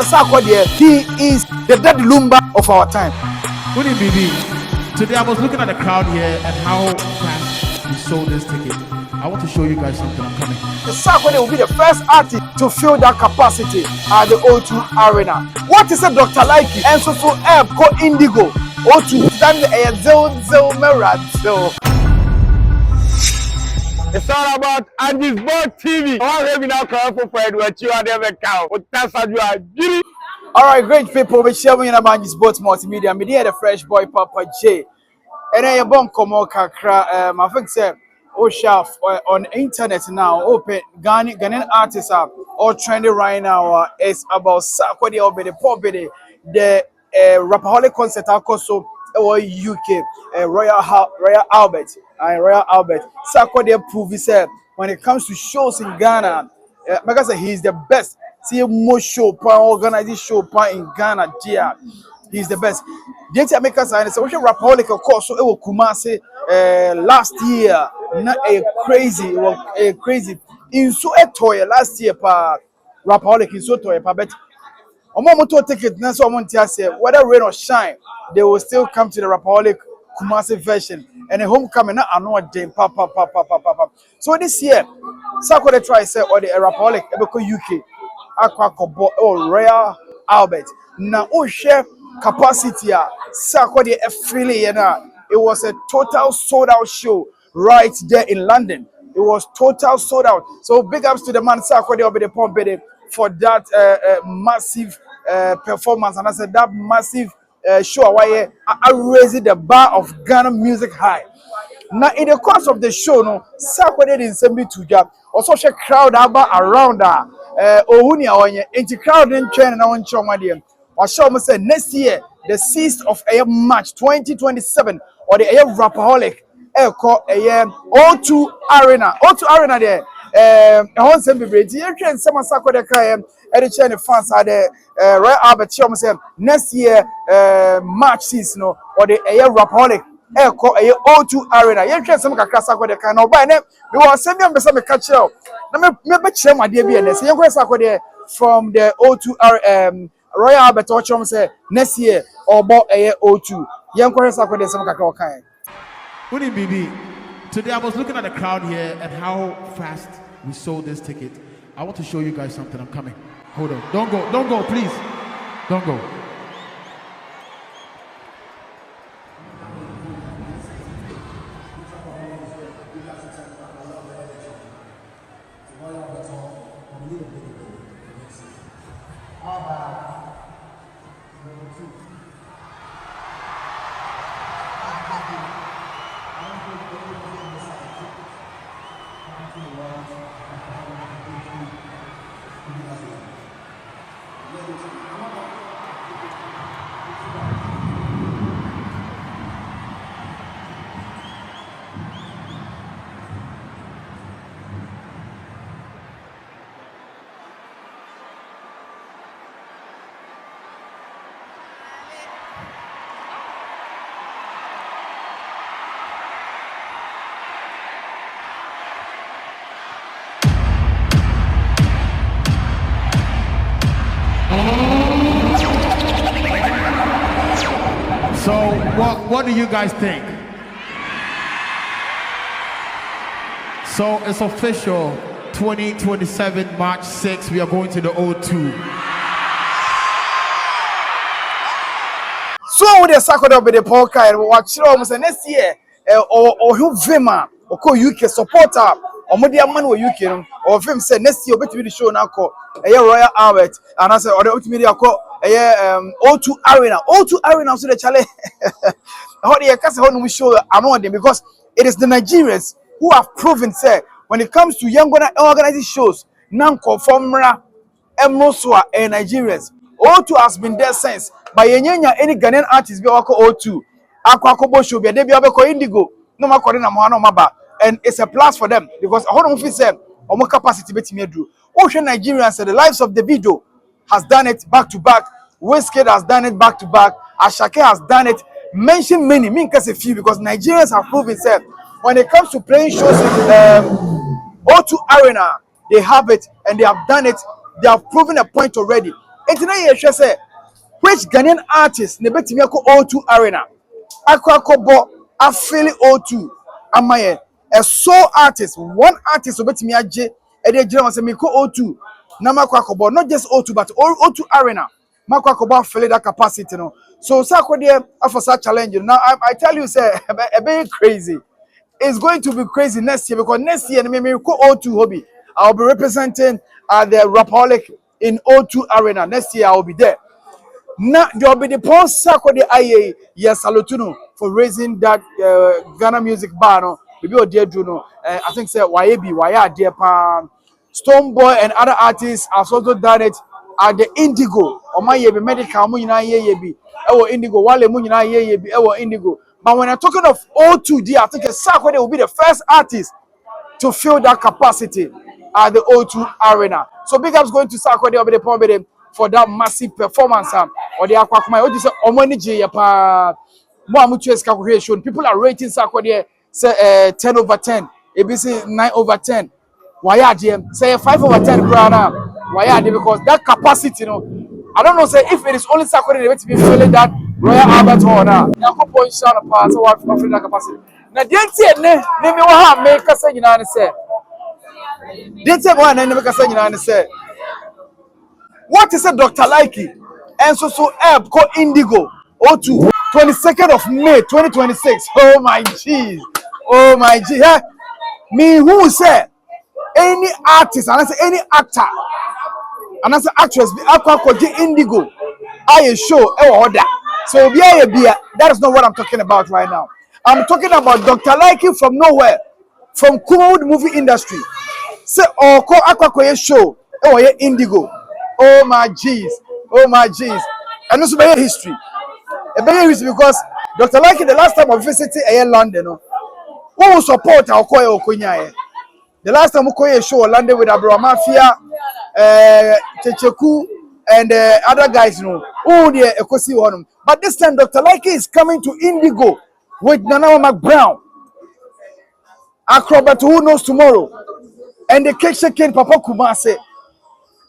Sarkodie, he is the dead lumber of our time. Good evening, BB. Today I was looking at the crowd here and how fast we sold this ticket. I want to show you guys something. I'm coming. Sarkodie will be the first artist to fill that capacity at the O2 Arena. What is a Dr Likee and so Uk O2 INDIGO O2 stand a zero merad. It's all about Angesboat TV. All we now come for what you are never count. All right, great people. We're sharing about Angesboat Multimedia. I'm here, the fresh boy Papa J. And then you bon komo kakra. I think say Osha on internet now. Open Ghanaian artists are all trending right now. It's about Sarkodie O2 INDIGO, the rapaholic concert also UK Royal Alber and Royal Alber. Sarkodie proves when it comes to shows in Ghana, because he's the best. See more show organizing show in Ghana. Dear, he's the best. The Americans are saying rapaholic of course. So it will Kumasi last year. Not a crazy. It was a crazy. In so a toy last year pa rapaholic in so toy pa bet. Omomoto ticket na so omontia say whether rain or shine, they will still come to the rapaholic Kumasi version and a homecoming na ano day pa. So this year Sarkodie try say or the rapaholic ebeko UK akwa kobo or Royal Alber na o share capacity a Sarkodie freely na it was a total sold out show right there in London. It was total sold out. So big ups to the man Sarkodie O2 INDIGO for that massive performance, and I said that massive show where I raised the bar of Ghana music high. Now in the course of the show, no Sarkodie didn't send me to job. Also, she crowd around her. Ohunia onye anti crowd in train and on chomadian. Or show me say next year, the 6th of March 2027, or the rapaholic called O2 Arena. O2 Arena there. On some people, you can some Sarkodie cry. Any fans are there. Royal Alber say next year March 6th, no, or the rapaholic called O2 Arena. You can some Sarkodie can no buy them. We want send them some catch out. Now me share my dear BNS. You can Sarkodie from the O2 Royal Alber say next year or about O2. You can Sarkodie some kind. Good evening, BB. Today I was looking at the crowd here and how fast we sold this ticket. I want to show you guys something. I'm coming. Hold on. Don't go, please. Don't go. So what do you guys think? So it's official, 2027 March 6th, we are going to the O2. So with the Sarkodie O2 INDIGO and watch almost next year or who Vima or UK supporter or media man or UK or film said next year bet the show now called Royal Alber and I said or the Multimedia called O2 Arena. O2 Arena so the challenge. How the cast how we show among them because it is the Nigerians who have proven say when it comes to young organizing shows non-conformera Emroswa and Nigerians. O2 has been there since. By any Ghanaian artist be O2. Akwakobo show be Uk O2 INDIGO. No ma kore na mo no maba. And it's a plus for them because how don't feel say omo capacity betimi do. Ocean Nigerians say the lives of the video has done it back to back. Wizkid has done it back to back. Ashake has done it. Mention many, mean case a few because Nigerians have proven themselves when it comes to playing shows in O2 Arena, they have it and they have done it. They have proven a point already. It's not yet say which Ghanaian artist ne betimi akọ O2 Arena. Akọ afili O2 amaye. A sole artist, one artist obetimi agye e dey gire say me ko O2 na makọ not just O2 but O2 Arena. Makọ afili that capacity no. So Sarkodie after such challenge. Now I tell you say a bit crazy. It's going to be crazy next year because next year me ko O2 hobby. I'll be representing the Rapaholic in O2 Arena. Next year I'll be there. Now there will be the Paul Sarkodie IA yes Salotuno for raising that Ghana music bar no. Maybe or dear Juno. I think say YAB, Waya dear Pan, Stone Boy and other artists have also done it at the Indigo. Or my yebi medical munina yebi. Ewo Indigo, Wale munina yebi, Ewo Indigo. But when I'm talking of O2D, I think Sarkodie will be the first artist to fill that capacity at the O2 Arena. So big ups going to Sarkodie over the point for that massive performance. Or the Aquakuma, what is Omoniji Yapa Muamutu show. People are rating Sarkodie say 10 over 10, ABC 9 over 10. Why are they say 5 over 10 brother? Why are they? Because that capacity, you know, I don't know say if it is only Sarkodie to be filling that Royal Alber or now. Yako point shot apart so what for that capacity. Now the NTN ne me wa make say you know say. The NTN wa na make say you know say. What is a Dr Likee and so help called Indigo O2 22nd of May 2026. Oh my jeez. Oh my jeez. Yeah. Me who say any artist and I say any actor and I say actress be Aqua Indigo I show order. So yeah, that is not what I'm talking about right now. I'm talking about Dr Likee from nowhere, from Kumawood movie industry. Say or call Aqua show Indigo. Oh my jeez. Oh my jeez. And this is my history. A very history because Dr Likee the last time I visited London, who will support our Okoye Okonya. The last time Okoye show London with Abra Mafia, Checheku, and other guys, you know, who they Ekosi on. But this time Dr Likee is coming to Indigo with Nana McBrown. Acrobat who knows tomorrow. And the cake shaking Papa Kumase.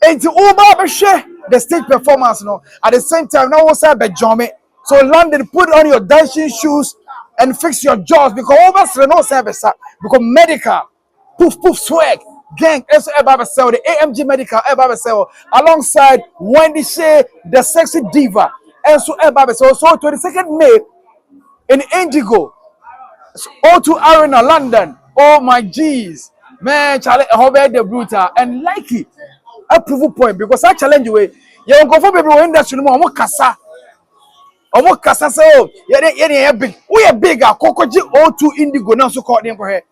And the stage performance, no. At the same time, now what's up, Jome? So London, put on your dancing shoes and fix your jaws because over no service because medical, poof poof swag, gang, sell the AMG medical sell alongside Wendy Shea, the sexy diva, and so so 22nd May in Indigo, O2 Arena, London. Oh my jeez, man, Charlie, Robert the Brutal and Likee. A proof point because I challenge you. You go for people in industry no more kasa. Omo kasa say oh, yeah big. We are bigger. Kokoji O2 Indigo now so called them for here.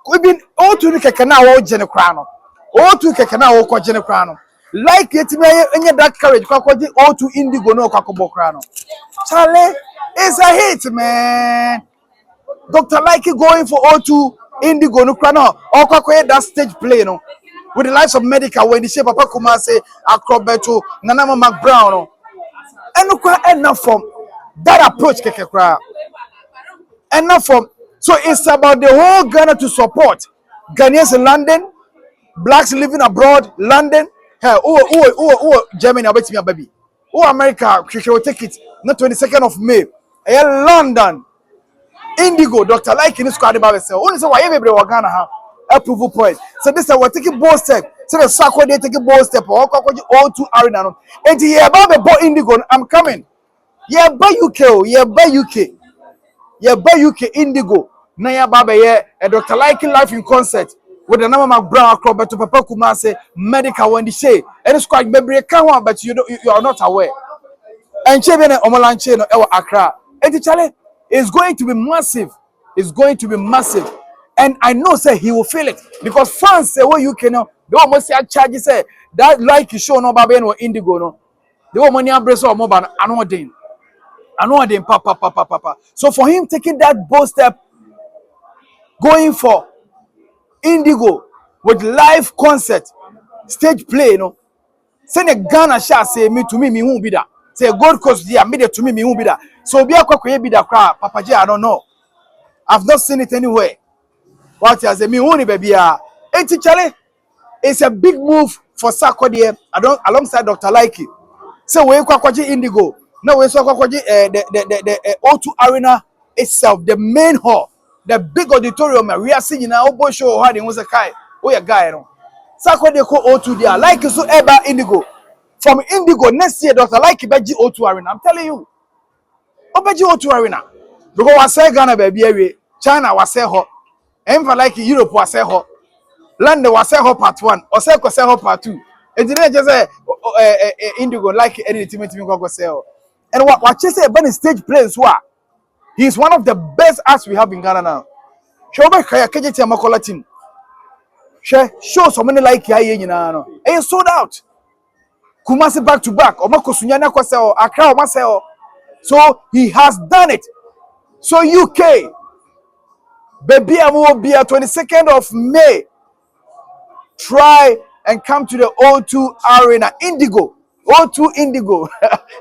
We been O2 ni keke na wo gene kra no. O2 keke na wo ko gene kra no. Like it me any that courage kokoji O2 Indigo no kwakobo kra no. Charlie, it's a hit, man. Dr Likee going for O2 Indigo no kra no. Or kwakoye that stage play no. With the likes of medical when the shape Papa Kumase, Acrobato, Nanama McBrown, and no enough from that approach, Kekekra. Enough from so it's about the whole Ghana to support Ghanaians in London, blacks living abroad, London, hey, Germany, I bet me a baby. Oh, America, she will take it, not 22nd of May. Hey, London, Indigo, Dr. Likee in the squad about itself. Only so why everybody will Ghana approval point. So this is what taking bold step. So the Sarkodie taking bold step. Or O2 Arena. And yeah, about Indigo, I'm coming. Yeah, by UK, yeah, by UK, yeah, by UK Indigo. Naya Baba, yeah, and Dr. Likee live in concert with the number of Brown acrobat to Papa Kumase medical when they say, and it's quite maybe a can but you are not aware. And Chebene Omolanche no Ewa Accra. And the challenge is going to be massive. It's going to be massive. And I know say he will feel it because fans say what you can know. They almost say charge say that Likee show no baby no Indigo no. They want money embrace or mobile papa. So for him taking that bold step, going for Indigo with live concert, stage play, you know. Say the Ghana shall say me to me won't be that. Say Gold Coast there, me to me won't be that. So be a be that crowd, Papa J, I don't know. I've not seen it anywhere. What you say me only baby it's a big move for Sarkodie alongside Dr. Likee. So we kwakwaji Indigo. No, we so kwakwaji the O2 Arena itself, the main hall, the big auditorium. We are seeing now. Obo show how they was a guy. Oh yeah, guy. No. Sarkodie O2 there. Like so ever Indigo. From Indigo next year, Dr. Likee beji O2 Arena. I'm telling you. Obeji O2 Arena. Because I say Ghana baby, China was say ho. Enfa like Europe was say ho. London was say ho part 1. Or say ho part 2. And then just say Indigo like anything to me go say. And what you say about the stage plays what? He's one of the best acts we have in Ghana now. Show me kaya KJT Amakola team. Show so many like ya no. And sold out. Kumasi back to back. Omako Sunyana kwaseo, Accra omaseo. So he has done it. So UK, baby, I will be 22nd of May. Try and come to the O2 Arena Indigo. O2 Indigo.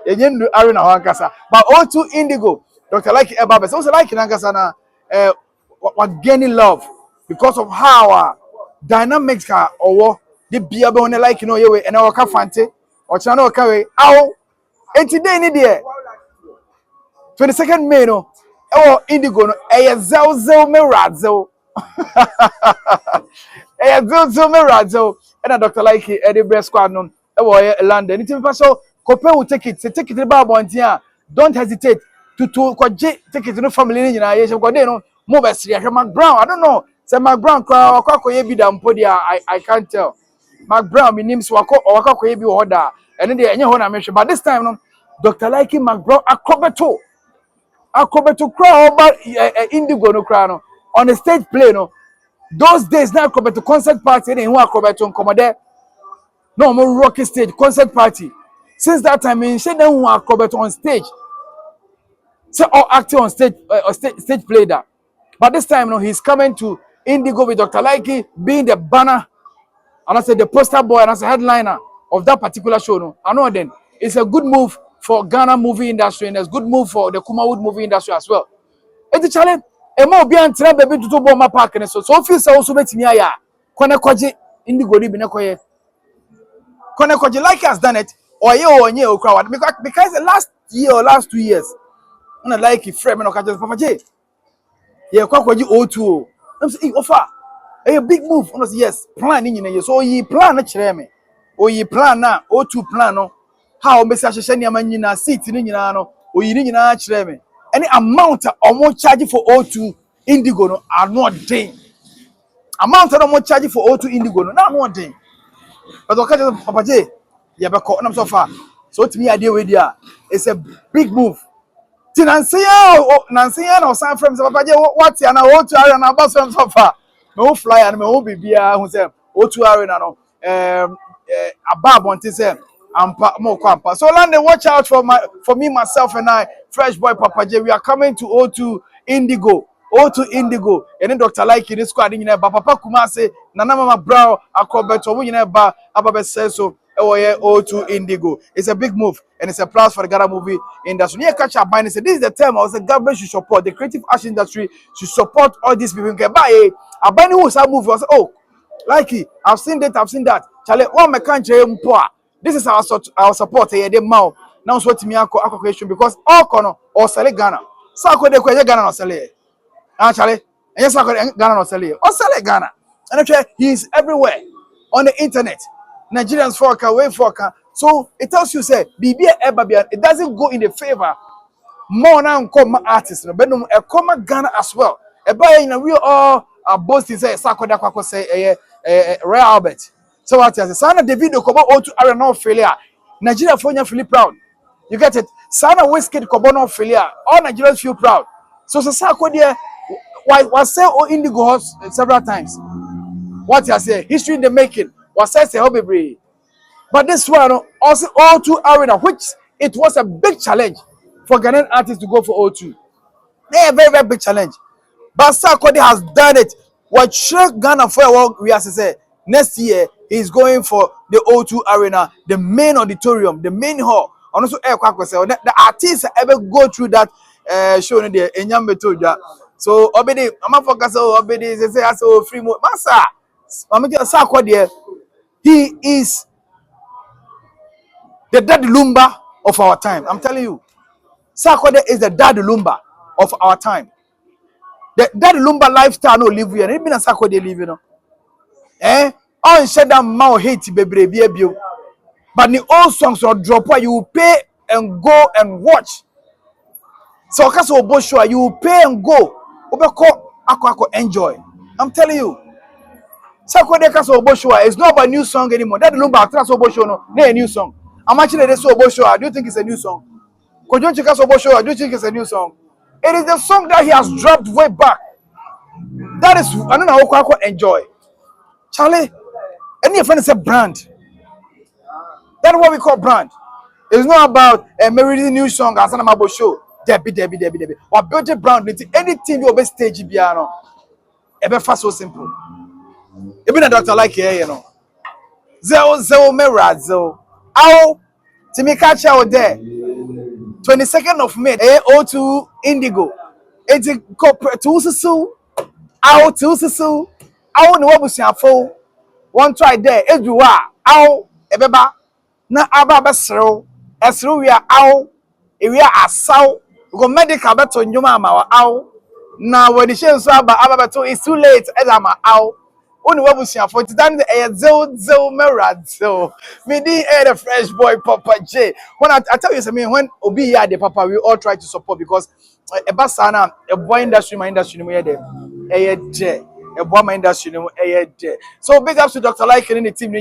Arena Hankasa. But O2 Indigo. Dr. Likee Ebabes. Also like Hankasa na what gaining love because of how dynamics are or the beer bone like you and our fante or channel carry out. And today in the 22nd May no. Oh Indigo no. Zel me radzo. Zo me radzo. And Dr. Likee Eddie Breast Squad no. London. It's so Cope will take it. Say take it to the don't hesitate to take it to the family in your age. No move as Mac Brown. I don't know. Say Mac Brown crowd be I can't tell. Mac Brown my name's Wako or Wako be order. And then they any mention. But this time no Dr. Likee Mac Brown Akrobeto crowd about Indigo no crowd no on the stage play no. Those days now Akrobeto concert party in Akrobeto come there. No more rocky stage concert party. Since that time, in she don't want Akrobeto on stage. So all acting on stage or stage play that. But this time, no, he's coming to Indigo with Dr. Likee being the banner and I said the poster boy and as a headliner of that particular show. No, I know then it's a good move for Ghana movie industry and it's a good move for the Kumawood movie industry as well. It's a challenge. A more be and tell baby to do bomb park and so if you say also met me ya Kona kwaji Indigo libi na koye. Kona kwaji Likee has done it or ye crowd because the last year or last 2 years when I Likee frame no catch Papa J. Yeah, kwaji O2. I'm saying offer a big move. I say yes, plan in you. So ye plan na chere me. O ye plan na O2 plan no. How me say ahye ne man nyina seat ni nyina no. O yi ni nyina chere me. Any amount omo charge for O2 Indigo no are not den. Amount omo charge for O2 Indigo no na not den. But okay, Papa J, yeah, but I'm so far. So to me, idea with ya, it's a big move. Nancy or San Francisco, Papa J, what's ya now? O2 Arena, bus from so far. No fly and me won't be here. Who said O2 Arena? No, a bar want to say, I'm more campa. So London, watch out for me, myself, and I, Fresh Boy Papa J. We are coming to O2 Indigo. O2 Indigo, and then Dr. Likee this squad in Papa Kumase, Nana Mama Brown, Akrobeto, we never Ababe says so. O2 Indigo. It's a big move and it's a plus for the Ghana movie industry. Yeah, catch up mind and say this is the term of the government should support the creative arts industry, should support all these people. Okay, buy a bunny who's a movie. Was oh, Likee, I've seen that. Charlie, one my country, this is our support here. The mouth now, what me question because all corner or sell Ghana. Sarkodie O2 Ghana or sell it. Actually, and yes, Ghana or sell it. Or sell it Ghana. And actually, he's everywhere on the internet. Nigerians way. So it tells you say it doesn't go in the favor more now come artists but no come Ghana as well. A buy in a real all boasting say Sarkodie O2 say Royal Alber. So what is Sana David Kobo O2 Arena no failure. Nigeria for feel proud. You get it? Sana Westgate Kobo no failure. All Nigerians feel proud. So Sarkodie was say O Indigo several times. What you say? History in the making. Was says a hobby. But this one also O2 Arena, which it was a big challenge for Ghanaian artists to go for O2. A very big challenge. But Sarkodie has done it. What should Ghana for we have to say next year he's going for the O2 Arena, the main auditorium, the main hall. And also the artists ever go through that show in the Enyambe. So obedi, I'm focus on obedi. They say so free more. Masa, I'm Sarkodie. He is the dead lumber of our time. I'm telling you. Sarkodie is the Daddy Lumba of our time. The Daddy Lumba lifestyle no live here. Even a Sarkodie live, you know. On shut down mouth hate baby bio. But the old songs or drop where you pay and go and watch. So because of show you pay and go. Ako enjoy. I'm telling you. Sarkodie because of show it's not about new song anymore. Daddy Lumba trans show no a new song. I'm actually they so show. Do you think it's a new song? Kojo Chika Sobo show. Do you think it's a new song? It is the song that he has dropped way back. That is, I don't know how I enjoy. Charlie, any of friends say brand. That's what we call brand. It's not about a maybe new song as an about show. Debbie. Or build a brand. Anything you best stage piano. Ebe fast so simple. Even a Dr Likee, you know. Zero Merazo. Ow, Timmy catch out there. 22nd of May, O2 INDIGO. It's a corporate to Ow, to Ow, no one was one try there. Edua, ow, ebeba. Na ababa sro. Esro we are ow. We are asaw. We go medical beto nyuma ma ow. Na when the shame so ababa to it's too late. Edama ow. Only what was for it done zil merad so me di the fresh boy Papa J. When I tell you something, when Obi here the Papa we all try to support because a basana a boy industry my industry no there a boy my industry no there. So big ups to Dr Likee and the team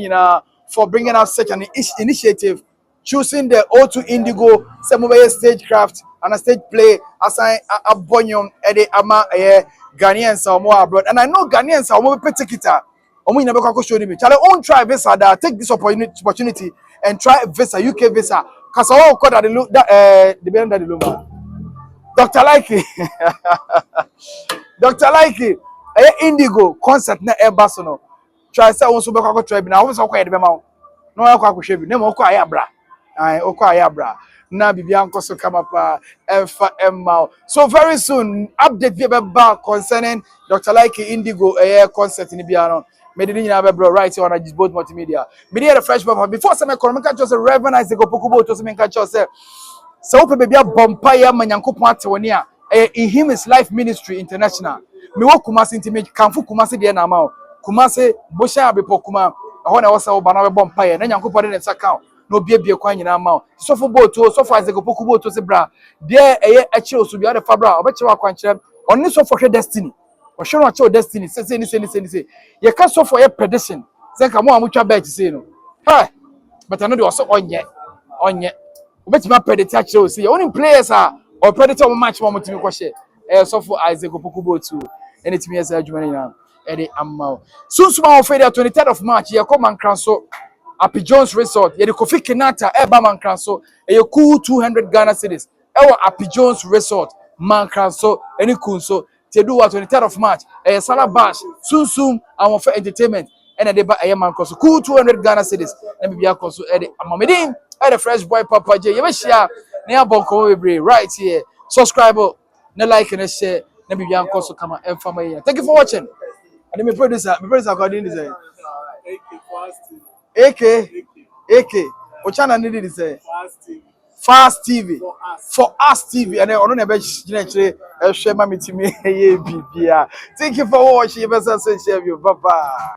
for bringing out such an initiative, choosing the O2 INDIGO, some of stagecraft and a stage play assign a bonyum ede ama Ghanaians are more abroad, and I know Ghanaians are more particular. Omo never go show me. Chale own try visa that take this opportunity and try visa UK visa. Cause all call that the bend that the lumba. Dr Likee, Dr Likee, Indigo concert na Airbasono. Try say also be go try bi na wo so kwa de be ma. No ya kwa hwe bi. Na mo kwa ayabra. Ai okwa ayabra. Na bibia nkoso kama pa emfa emma. So very soon update be back concerning Dr Likee INDIGO concert ni bia no. Me de nyina be bro right here on Angesboat Multimedia. Me dey the fresh papa before some economic just Reverend Isaac Opokubo to some catch us say so pe bia bompa ya manyankopon atewoni a in him is life ministry international. Me wo Kumasi intimate kanfu Kumasi de na ma o. Kumasi bosha abepo kuma ho na wo sa wo ba na be bompa ya na nyankopon de ne saka no biebie kwa nyina ma o. So for boat so for Isaac Opokubo to se bra de achi osu bia de fa bra obekyewa kwankyerem oni so for hwe destiny o hwe no achi destiny say ye ka so for your prediction say ka mo amutwa bet say no ha but I know they also onye obetima predict achi o say only players are or predator match mo mutimi ko hye so for Isaac Opokubo too anytime yes adwuma nyina ede amma so small for the 23rd of March ye come Mankranso Happy Jones Resort ye de Kofi Kinata eba Mankranso ye cool 200 Ghana cedis ewo Happy Jones Resort Mankranso any kunso te do 23rd of March Sala Bash Sunsum and for entertainment and de ba Mankranso cool 200 Ghana cedis na bibia koso ede amamedin the fresh boy Papa J ye be share na abonko we right here subscribe na like and share na bibia koso kama emfama here. Thank you for watching. And my producer according AK what channel need it say Fast TV for us TV and ono na be chire share ma metimi ye bibia. Thank you for watching. Best say share you. Bye bye.